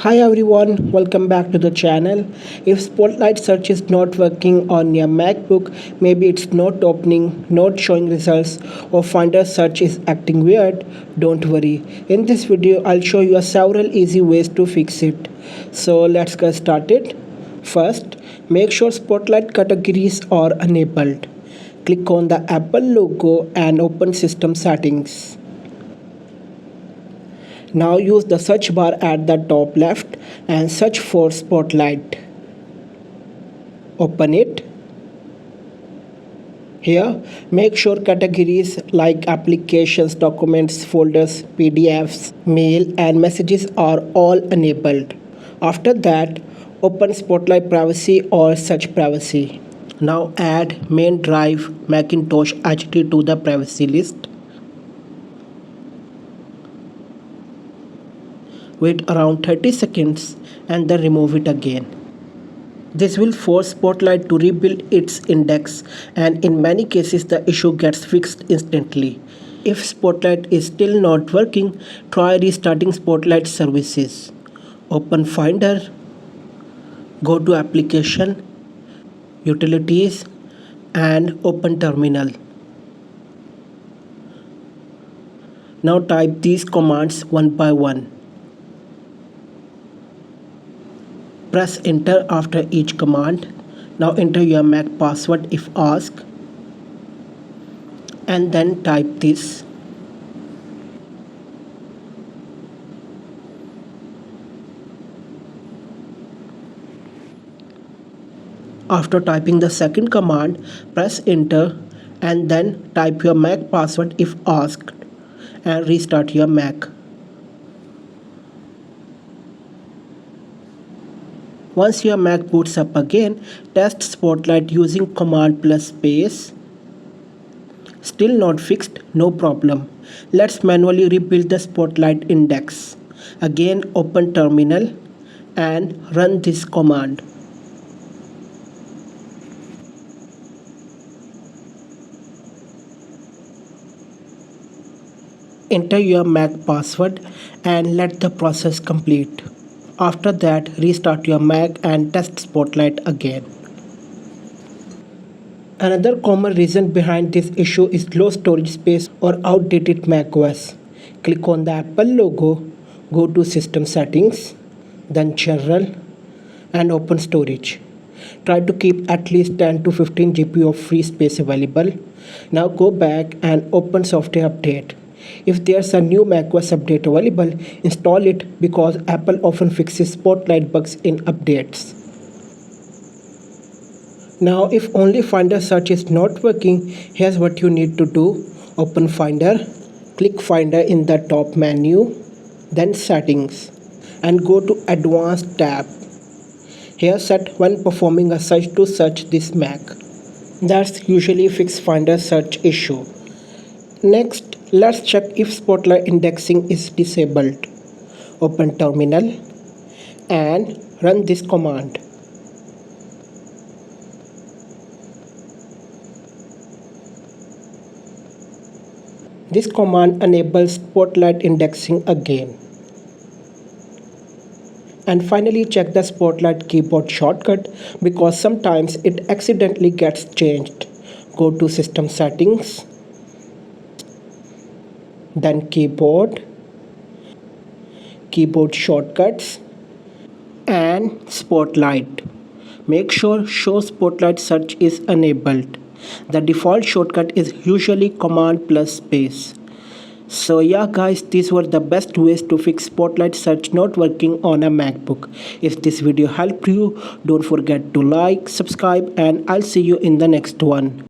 Hi everyone, welcome back to the channel. If Spotlight search is not working on your MacBook, maybe it's not opening, not showing results, or Finder search is acting weird, don't worry. In this video, I'll show you several easy ways to fix it. So let's get started. First, make sure Spotlight categories are enabled. Click on the Apple logo and open System Settings. Now use the search bar at the top left and search for Spotlight. Open it. Here, make sure categories like applications, documents, folders, PDFs, mail and messages are all enabled. After that, open Spotlight Privacy or Search Privacy. Now add main drive Macintosh HD to the privacy list. Wait around 30 seconds and then remove it again. This will force Spotlight to rebuild its index, and in many cases the issue gets fixed instantly. If Spotlight is still not working, try restarting Spotlight services. Open Finder, go to Application, Utilities and open Terminal. Now type these commands one by one. Press enter after each command. Now enter your Mac password if asked, and then type this. After typing the second command, press enter and then type your Mac password if asked and restart your Mac. Once your Mac boots up again, test Spotlight using Command plus space. Still not fixed? No problem. Let's manually rebuild the Spotlight index. Again, open Terminal and run this command. Enter your Mac password and let the process complete. After that, restart your Mac and test Spotlight again. Another common reason behind this issue is low storage space or outdated macOS. Click on the Apple logo, go to System Settings, then General and open Storage. Try to keep at least 10 to 15 GB of free space available. Now go back and open Software Update. If there's a new macOS update available, install it because Apple often fixes Spotlight bugs in updates. Now if only Finder search is not working, here's what you need to do. Open Finder, click Finder in the top menu, then Settings and go to Advanced tab. Here set when performing a search to search this Mac. That's usually fix Finder search issue. Next, let's check if Spotlight indexing is disabled. Open Terminal and run this command. This command enables Spotlight indexing again. And finally check the Spotlight keyboard shortcut because sometimes it accidentally gets changed. Go to System Settings, then Keyboard Shortcuts and Spotlight. Make sure Show Spotlight Search is enabled. The default shortcut is usually Command plus space. So yeah guys, these were the best ways to fix Spotlight search not working on a MacBook. If this video helped you, don't forget to like, subscribe and I'll see you in the next one.